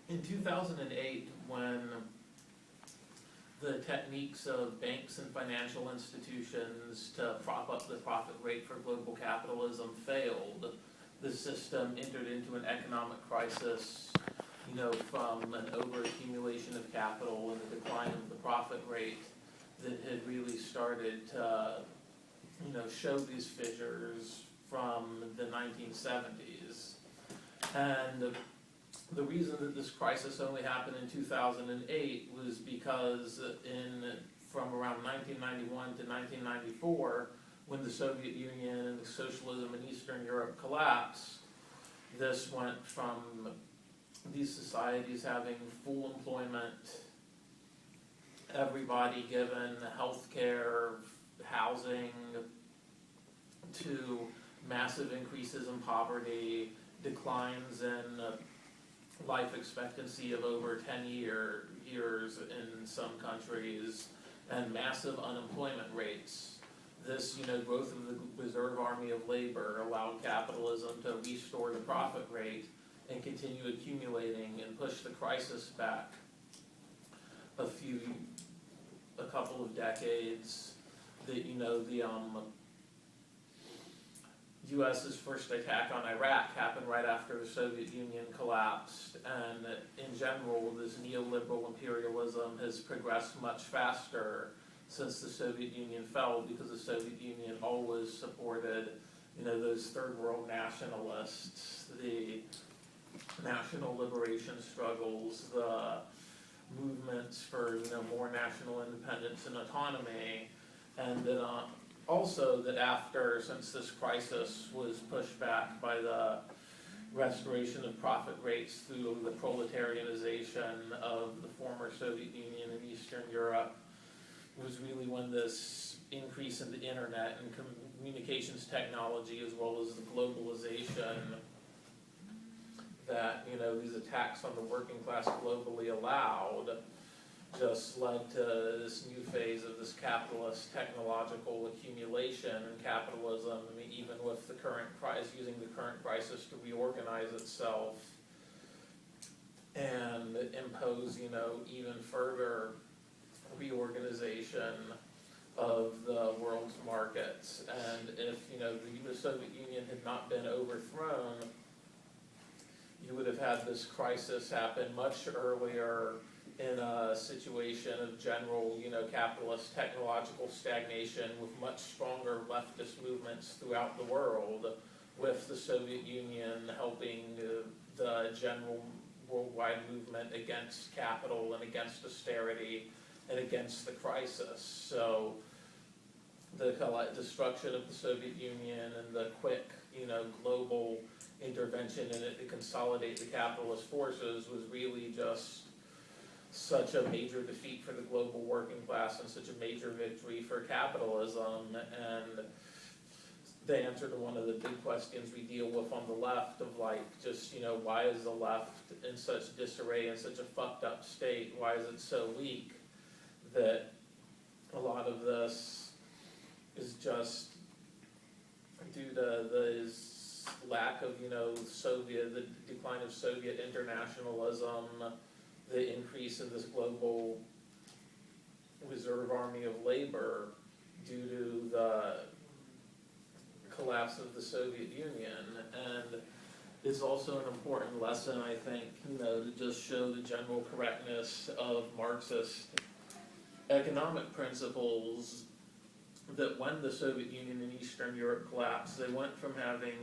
In 2008, when the techniques of banks and financial institutions to prop up the profit rate for global capitalism failed, the system entered into an economic crisis, from an overaccumulation of capital and the decline of the profit rate that had really started to, show these fissures from the 1970s. And the reason that this crisis only happened in 2008 was because from around 1991 to 1994, when the Soviet Union and the socialism in Eastern Europe collapsed, this went from these societies having full employment, everybody given health care, housing, to massive increases in poverty, declines in life expectancy of over 10 years in some countries, and massive unemployment rates. This, growth of the reserve army of labor allowed capitalism to restore the profit rate and continue accumulating and push the crisis back a couple of decades. The U.S.'s first attack on Iraq happened right after the Soviet Union collapsed, and in general, this neoliberal imperialism has progressed much faster since the Soviet Union fell, because the Soviet Union always supported, those third world nationalists, the national liberation struggles, the movements for, more national independence and autonomy, and then also that since this crisis was pushed back by the restoration of profit rates through the proletarianization of the former Soviet Union and Eastern Europe, was really when this increase in the internet and communications technology, as well as the globalization that, these attacks on the working class globally allowed, just led to this new phase of this capitalist technological accumulation and capitalism. I mean, even with the current crisis, using the current crisis to reorganize itself and impose, even further reorganization of the world's markets. And if, the Soviet Union had not been overthrown, you would have had this crisis happen much earlier in a situation of general, capitalist technological stagnation, with much stronger leftist movements throughout the world, with the Soviet Union helping the general worldwide movement against capital and against austerity and against the crisis. So the destruction of the Soviet Union and the quick, global intervention in it to consolidate the capitalist forces was really just such a major defeat for the global working class and such a major victory for capitalism. And the answer to one of the big questions we deal with on the left of why is the left in such disarray, in such a fucked up state? Why is it so weak? That a lot of this is just due to the lack of, the decline of Soviet internationalism, the increase in this global reserve army of labor due to the collapse of the Soviet Union. And it's also an important lesson, I think, to just show the general correctness of Marxist economic principles, that when the Soviet Union and Eastern Europe collapsed, they went from having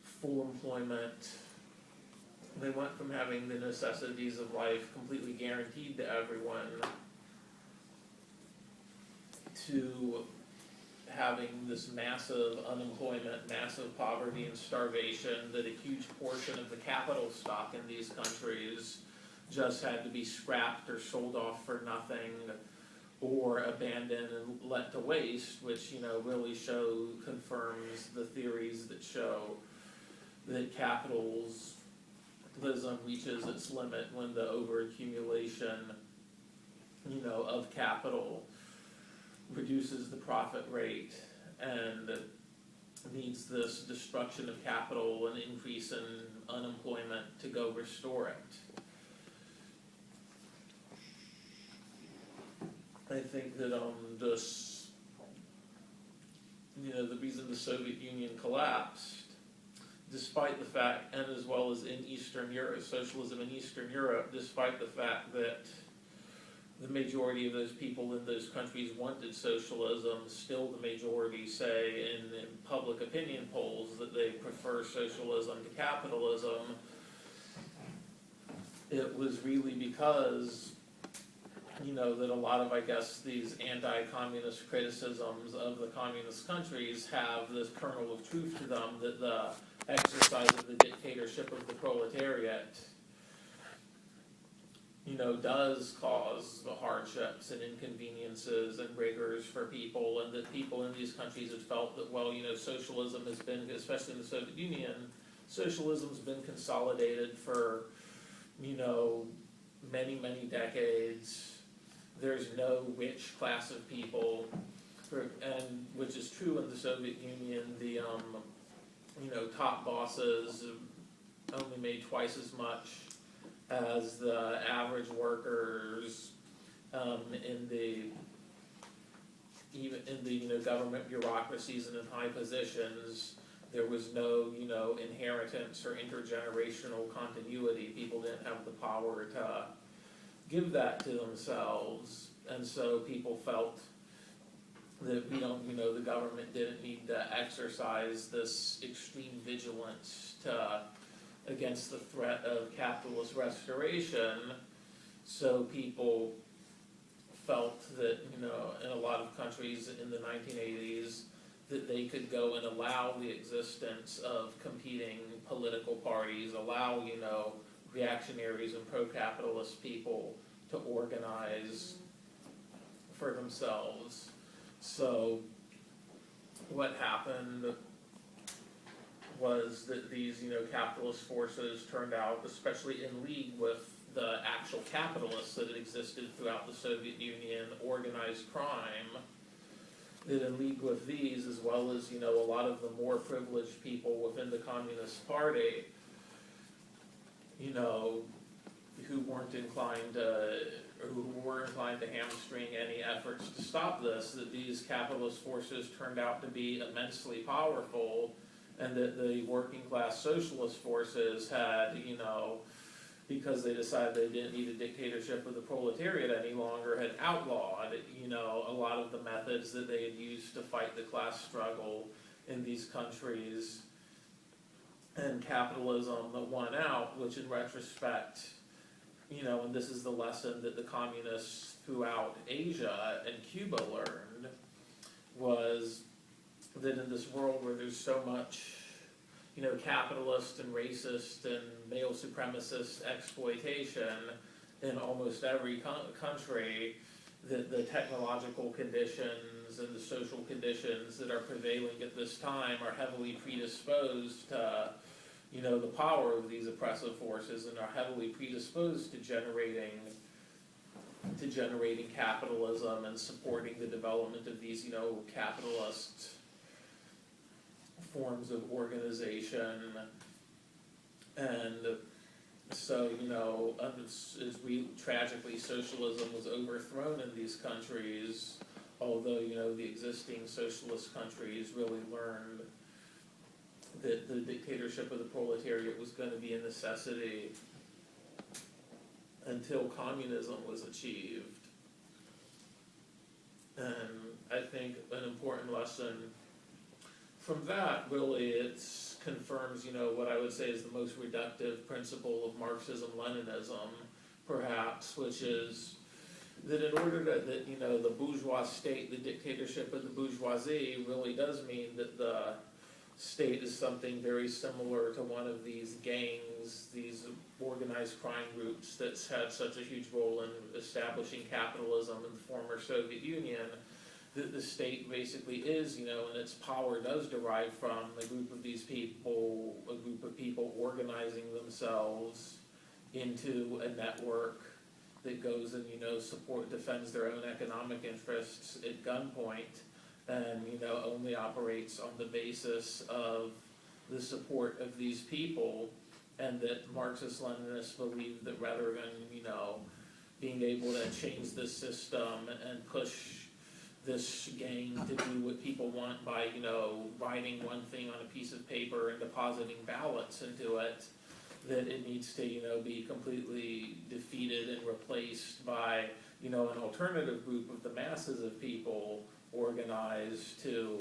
full employment, they went from having the necessities of life completely guaranteed to everyone, to having this massive unemployment, massive poverty and starvation, that a huge portion of the capital stock in these countries just had to be scrapped or sold off for nothing, or abandoned and let to waste, which, really confirms the theories that show that capitalism reaches its limit when the overaccumulation, of capital reduces the profit rate and needs this destruction of capital and increase in unemployment to go restore it. I think that this, the reason the Soviet Union collapsed, despite the fact, and as well as in Eastern Europe, socialism in Eastern Europe, despite the fact that the majority of those people in those countries wanted socialism, still the majority say in public opinion polls that they prefer socialism to capitalism. It was really because, that a lot of, I guess, these anti-communist criticisms of the communist countries have this kernel of truth to them, that the exercise of the dictatorship of the proletariat, does cause the hardships and inconveniences and rigors for people, and that people in these countries have felt that, well, socialism has been, especially in the Soviet Union, socialism's been consolidated for, many, many decades. There's no rich class of people, and which is true in the Soviet Union. The top bosses only made twice as much as the average workers even in the government bureaucracies and in high positions. There was no inheritance or intergenerational continuity. People didn't have the power to give that to themselves, and so people felt that the government didn't need to exercise this extreme vigilance against the threat of capitalist restoration. So people felt that, in a lot of countries in the 1980s, that they could go and allow the existence of competing political parties, allow, reactionaries and pro-capitalist people to organize for themselves. So what happened was that these, capitalist forces turned out, especially in league with the actual capitalists that had existed throughout the Soviet Union, organized crime, that in league with these, as well as, a lot of the more privileged people within the Communist Party, who weren't inclined to, or who were inclined to hamstring any efforts to stop this, that these capitalist forces turned out to be immensely powerful, and that the working class socialist forces had, because they decided they didn't need a dictatorship of the proletariat any longer, had outlawed, a lot of the methods that they had used to fight the class struggle in these countries. And capitalism won out, which in retrospect, and this is the lesson that the communists throughout Asia and Cuba learned, was that in this world where there's so much, capitalist and racist and male supremacist exploitation in almost every country, that the technological conditions and the social conditions that are prevailing at this time are heavily predisposed to, the power of these oppressive forces, and are heavily predisposed to generating capitalism and supporting the development of these, capitalist forms of organization. And so, tragically, socialism was overthrown in these countries, although, the existing socialist countries really learned that the dictatorship of the proletariat was going to be a necessity until communism was achieved. And I think an important lesson from that, really, it confirms, what I would say is the most reductive principle of Marxism-Leninism, perhaps, which is that in order that the bourgeois state, the dictatorship of the bourgeoisie, really does mean that the state is something very similar to one of these gangs, these organized crime groups that's had such a huge role in establishing capitalism in the former Soviet Union, that the state basically is, and its power does derive from a group of people organizing themselves into a network that goes and, defends their own economic interests at gunpoint, and, only operates on the basis of the support of these people, and that Marxist-Leninists believe that rather than, being able to change the system and push this gang to do what people want by, writing one thing on a piece of paper and depositing ballots into it, that it needs to, be completely defeated and replaced by, an alternative group of the masses of people organized to,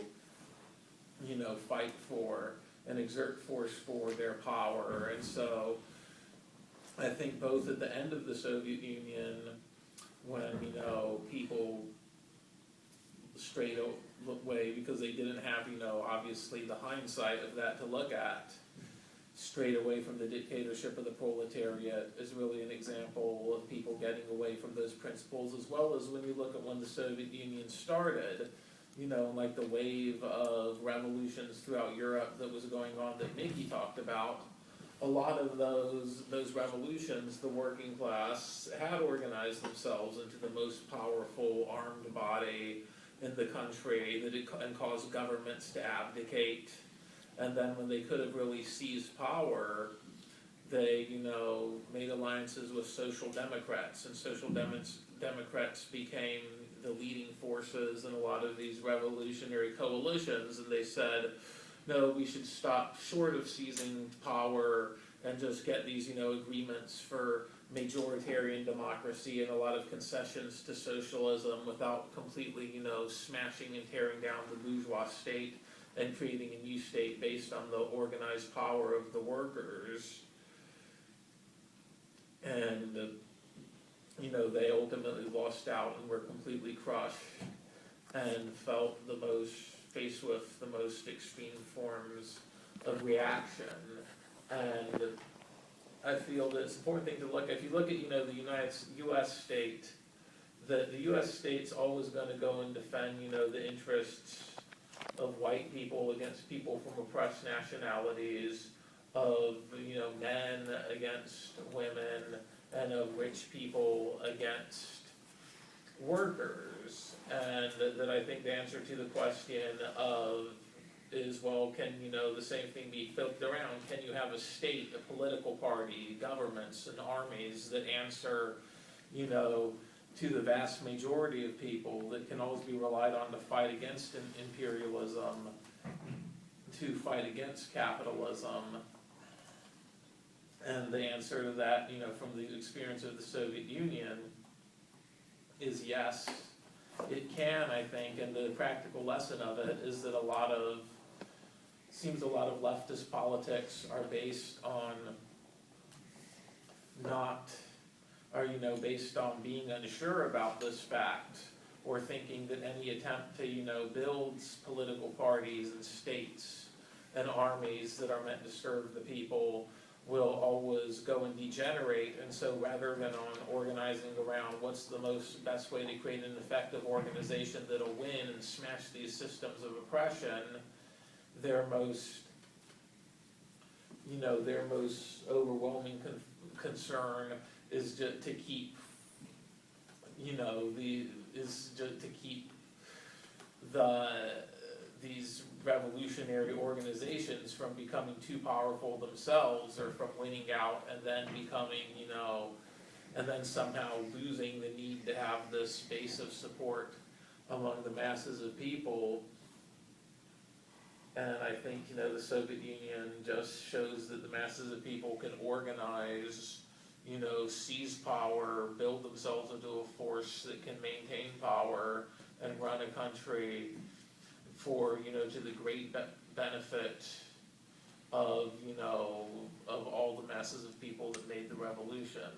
fight for and exert force for their power. And so I think both at the end of the Soviet Union, when, people strayed away because they didn't have, obviously the hindsight of that to look at, strayed away from the dictatorship of the proletariat is really an example of people getting away from those principles, as well as when you look at when the Soviet Union started, like the wave of revolutions throughout Europe that was going on that Nikki talked about. A lot of those revolutions, the working class had organized themselves into the most powerful armed body in the country and caused governments to abdicate. And then when they could have really seized power, they, made alliances with social democrats, and social democrats became the leading forces in a lot of these revolutionary coalitions, and they said, no, we should stop short of seizing power and just get these, agreements for majoritarian democracy and a lot of concessions to socialism without completely, smashing and tearing down the bourgeois state and creating a new state based on the organized power of the workers. And, they ultimately lost out and were completely crushed and felt faced with the most extreme forms of reaction. And I feel that it's an important thing to look at. If you look at, the U.S. state, the U.S. state's always going to go and defend, the interests of white people against people from oppressed nationalities, of, men against women, and of rich people against workers. And that I think the answer to the question is, well, can, the same thing be flipped around? Can you have a state, a political party, governments, and armies that answer, to the vast majority of people that can always be relied on to fight against imperialism, to fight against capitalism? And the answer to that, from the experience of the Soviet Union, is yes, it can, I think. And the practical lesson of it is that a lot of leftist politics are based on based on being unsure about this fact, or thinking that any attempt to, build political parties and states and armies that are meant to serve the people will always go and degenerate. And so rather than on organizing around what's the best way to create an effective organization that'll win and smash these systems of oppression, their most overwhelming concern is just to keep, these revolutionary organizations from becoming too powerful themselves, or from winning out and then becoming, and then somehow losing the need to have this base of support among the masses of people. And I think, the Soviet Union just shows that the masses of people can organize, seize power, build themselves into a force that can maintain power and run a country for, to the great benefit of, of all the masses of people that made the revolution.